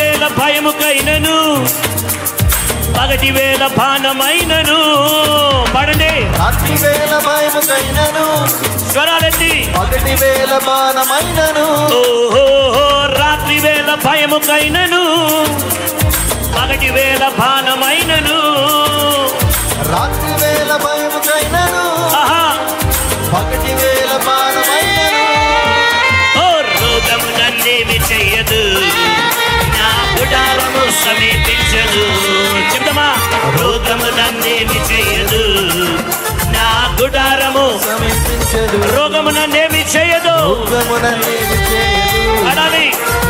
వేళ భయముకైనను పగటి వేళ బాణమైనను పడండి. రాత్రి వేళ భయముకైనను స్వరాలెత్తి పగటి వేళ బాణమైనను. ఓహో రాత్రి వేళ భయముకైనను పగటి వేళ బాణమైనను. రాత్రి వేళ భయముకైనను పగటి వేళ బాణమైనను. ఓ రోగము నన్నేమి చెయ్యదు, నా గుడారము సమీపించదు. చెప్తామా? రోగము నన్నేమి చెయ్యదు, నా గుడారము సమీపించదు. రోగము నన్నేమి చేయదు, రోగము నన్నేమి చేయదు. అడాలి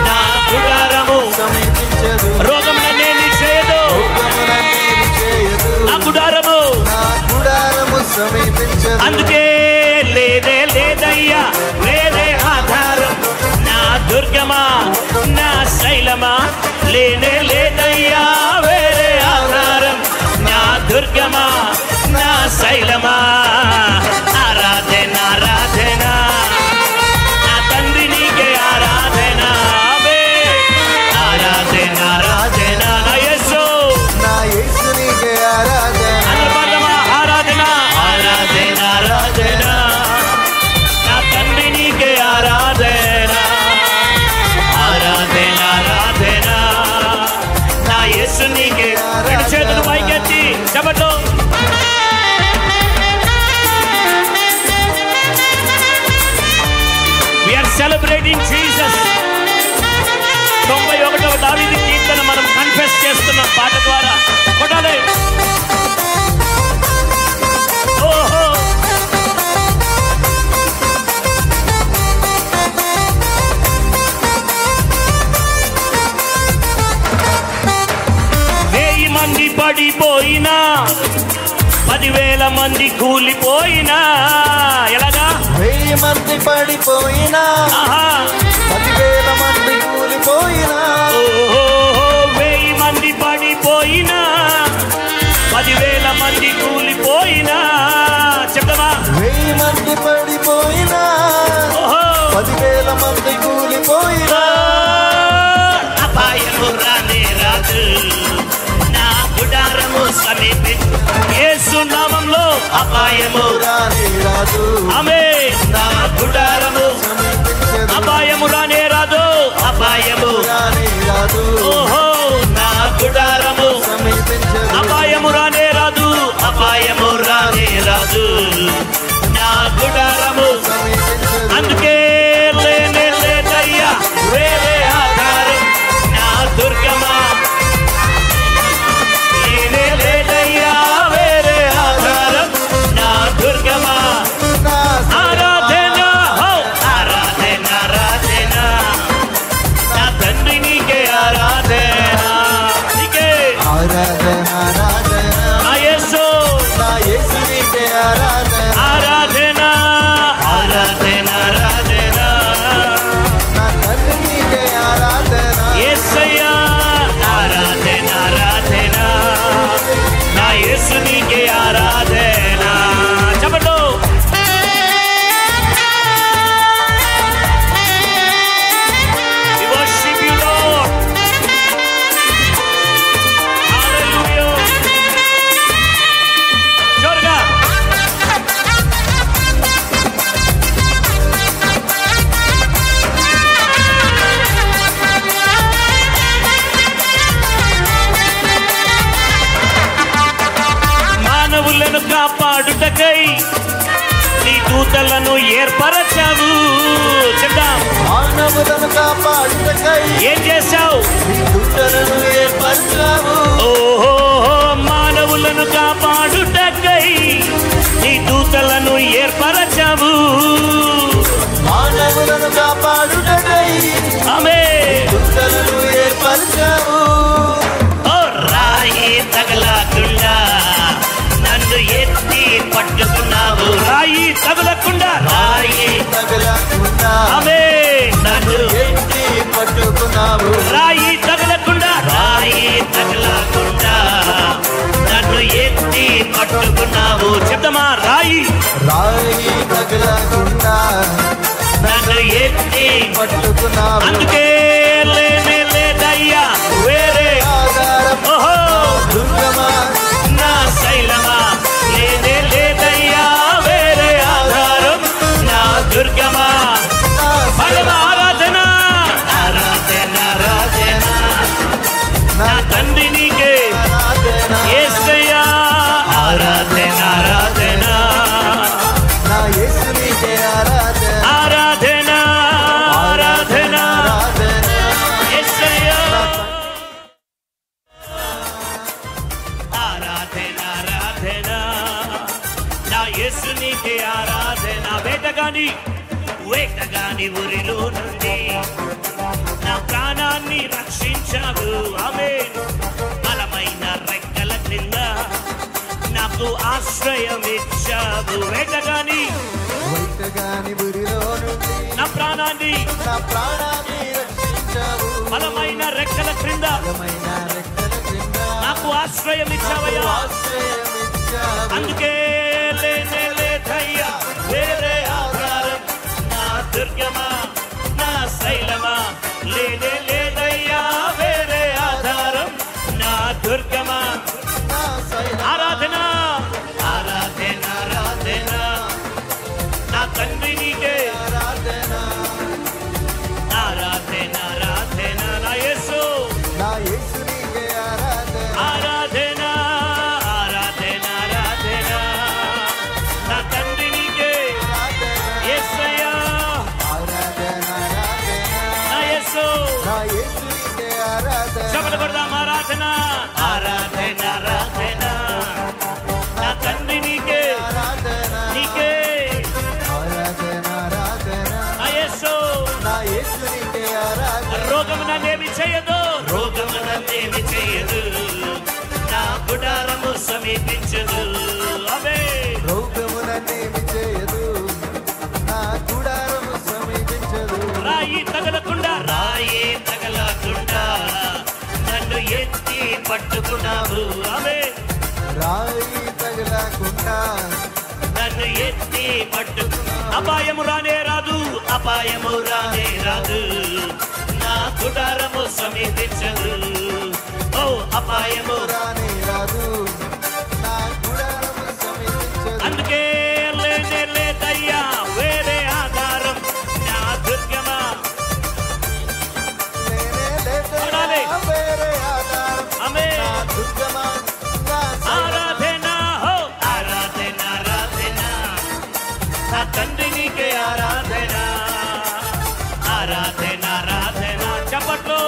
నా గుడారము సమీపించదు. రోగము నన్నేమి చేయదు, రోగము నన్నేమి చేయదు. నా గుడారము సమీపించదు. అందుకే లేదే లేదయ్యా వేరే ఆధారం, నా దుర్గమా నా శైలమా. లేనే లేదయ్యా వేరే ఆధారం, నా దుర్గమా నా శైలమా. ఆరాధన ఆరాధన నా తండ్రి నీకే ఆరాధన. ఆరాధన ఆరాధన నా యేసు నీకే ఆరాధన. ఆరాధన ఆరాధన ఆరాధన నా తండ్రి నీకే ఆరాధన. ఆరాధన ఆరాధన నా యేసు నీకే. రెండు చేతులు పైకెత్తి చెప్పండి. We are celebrating Jesus. 91వ దావీదు కీర్తన మనం కన్ఫెస్ చేస్తున్నాం పాట ద్వారా. కొట్టాలి. ఓహో వేయి మంది పడిపోయినా 10,000 మంది కూలిపోయినా. ఎలాగా? 1000 మంది పడిపోయినా 10,000 మంది కూలిపోయినా. ఓహో 1000 మంది పడిపోయినా 10,000 మంది కూలిపోయినా. చెప్తామా? 1000 మంది పడిపోయినా 10,000 మంది కూలిపోయినా. అపాయము రానే రాదు, నా గుడారము సమీపించు. యేసు నామములో అపాయము రానే రాదు. ఆమేన్. నా గుడారము సమీపించదు. అపాయము రానే రాదు, అపాయము రానే రాదు. ఓహో నా గుడారము సమీపించదు. అపాయము రానే రాదు, అపాయము రానే రాదు, నా గుడారము సమీపించదు. అందుకే లేనే లేదయ్యా వేరే ఆధారం, నా దుర్గమా. లేనే లేదయ్యా వేరే ఆధారం, నా దుర్గమా. ఆరాధన ఆరాధన ఆరాధన నా తండ్రి నీకే ఆరాధన. నీకే ఆరాధన ఆరాధన నా యేసు నీకే ఆరాధన. ఆరాధన ఆరాధన ఆరాధన నా తండ్రి నీకే ఆరాధన. యేసయ్యా. ఆరాధన ఆరాధన నా యేసు నీకే ఆరాధన. చెప్పండి. We worship you, Lord. Hallelujah. జోరుగా. మానవులను కాపాడుటకై నీ దూతలను ఏర్పరచావు. చెప్దాం. మానవులను కాపాడుటకై ఏం చేశావు? నీ దూతలను ఏర్పరచావు. ఓహో మానవులను కాపాడుటకై నీ దూతలను ఏర్పరచావు. మానవులను కాపాడుటకై ఆమేన్. దూతలను ఏర్పరచావు. ఓ రాయి తగలకుండా నన్ను ఎత్తి పట్టుకున్నావు. రాయి తగలకుండా రాయి తగలకుండా ఆమేన్ నన్ను ఎత్తి పట్టుకున్నావు. రాయి తగలకుండా రాయి తగలకుండా నన్ను ఎత్తి పట్టుకున్నావు. చెప్తామా? రాయి తగలకుండా నన్ను ఎత్తి పట్టుకున్నావు. అందుకే లేనే లేదయ్యా వేటగాని ఊరిలో నుండి నా ప్రాణాన్ని రక్షించావు. ఆమేన్. బలమైన రెక్కల క్రింద నాకు ఆశ్రయం ఇచ్చావు. వేటగాని ఊరిలో నుండి నా ప్రాణాన్ని రక్షించావు. బలమైన రెక్కల క్రింద నాకు ఆశ్రయం ఇచ్చావయ్యా. అందుకే లేనే లేదయ్యా వేరే ఆధారం, నా దుర్గమా నా శైలమా. లేనే లేదయ్యా వేరే ఆధారం, నా దుర్గమా. ఆరాధన ఆరాధన ఆరాధన నా తండ్రి నీకే ఆరాధన ఆరాధన నా యేసు నీకే ఆరాధన ఆరాధన ఆరాధన నా తండ్రి నీకే యేసయ్యా నా యేసు నీకే ఆరాధన. చెప్పలు కొడదాం. ఆరాధన ఆరాధన ఆరాధన నా తండ్రి నీకే నీకే నా యేసు నీకే ఆరాధన. రోగము నన్నేమి చేయదు, రోగము నన్నేమి చేయదు, నా గుడారము సమీపించదు. అవే రోగము నన్నేమి చేయదు, నా గుడారము సమీపించదు. రాయి తగలకుండా నన్ను ఎత్తి పట్టుకున్నావు. అవే రాయి తగలకుండా నన్ను ఎత్తి పట్టుకున్నా. అపాయము రానే రాదు, అపాయము రానే రాదు, నా గుడారము సమీపించదు. ఓ అపాయము రానే రాదు, నా గుడారము సమీపించదు. అందుకే లేనే లేదయ్యా వేరే ఆధారం, నా దుర్గమా. వేరే ఆధారం, ఆమేన్. నా దుర్గమా, నా ఆరాధన హో ఆరాధన ఆరాధన నా తండ్రి నీకే ఆరాధన ఆరాధన ఆరాధన. చప్పట్లు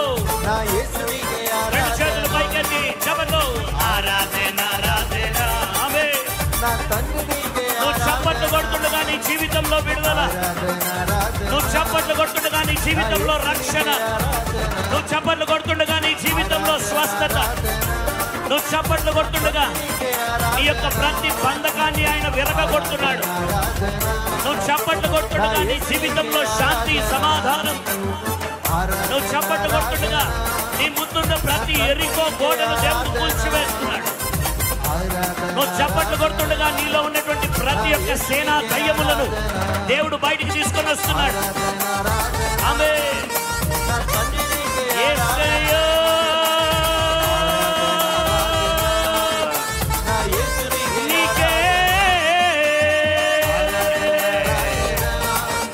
నా యేసు నీకే రెండు ఆరాధన. చేతులు పైకెత్తి చప్పట్లు. ఆరాధన ఆరాధన ఆమేన్. నా తండ్రి నీకే నువ్వు చప్పట్లు కొడుతుండగా నీ జీవితంలో విడుదల, నువ్వు చప్పట్లు కొడుతుండగా నీ జీవితంలో రక్షణ, నువ్వు చప్పట్లు కొడుతుండగా నీ జీవితంలో స్వస్థత, నువ్వు చప్పట్లు కొడుతుండగా నీ యొక్క ప్రతి బంధకాన్ని ఆయన విరగొడుతున్నాడు. నువ్వు చప్పట్లు కొడుతుండగా నీ జీవితంలో శాంతి సమాధానం, నువ్వు చప్పట్లు కొడుతుండగా నీ ముందున్న ప్రతి ఎరికో గోడను దేవుడు కూల్చివేస్తున్నాడు. నువ్వు చప్పట్లు కొడుతుండగా నీలో ఉన్నటువంటి ప్రతి ఒక్క సేనా దయ్యములను దేవుడు బయటికి తీసుకొని వస్తున్నాడు. ఆమేన్. యేసయ్యా నీకే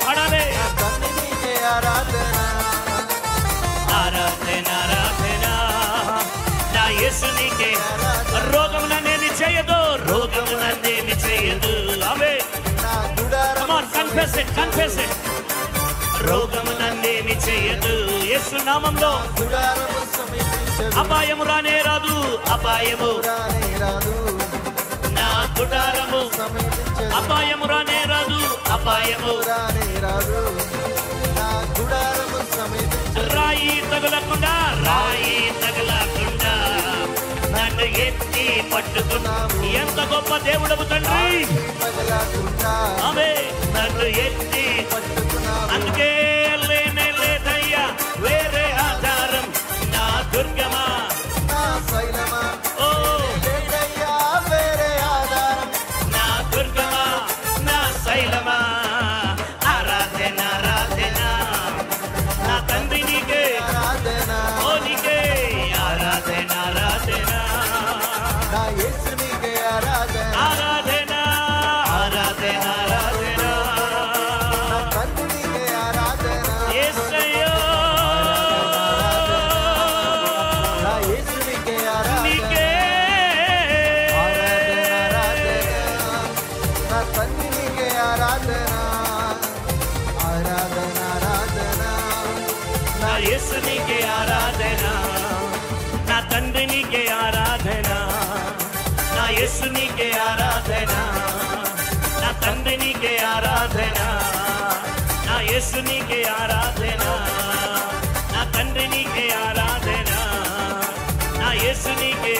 ఆడాలే. ఆరాధన ఆరాధన నా యేసు నీకే. రోగము నన్నేమి చేయదు, రోగము నన్నేమి చేయదు. ఆమేన్. Come on, confess it, confess it. రోగము నన్నేమి చేయదు యేసు నామంలో. అపాయము రానే రాదు, అపాయము నా గుడారము. అపాయము రానే రాదు, అపాయము రాయి తగలకుండా నన్ను ఎత్తి పట్టుకున్నా. ఎంత గొప్ప దేవుడవు తండ్రి. ఆమేన్. నన్ను ఎత్తి అందుకే లేనే లేదయ్యా వేరే ఆధారం, నా దుర్గమా. ఓ నా దుర్గమా నా శైలమా. ఆరాధన ఆరాధన నా తండ్రి నీకే. ఓ నీకే ఆరాధన ఆరాధన ఆరాధన ఆరాధన ఆరాధన యేసయ్యా నీకే. నా యేసు నీకే ఆరాధన, నా తండ్రి నీకే ఆరాధన, నా యేసు నీకే ఆరాధన, నా తండ్రి నీకే ఆరాధన. యేసు నీకే ఆరాధన, నా తండ్రి నీకే ఆరాధన, నా యేసు నీకే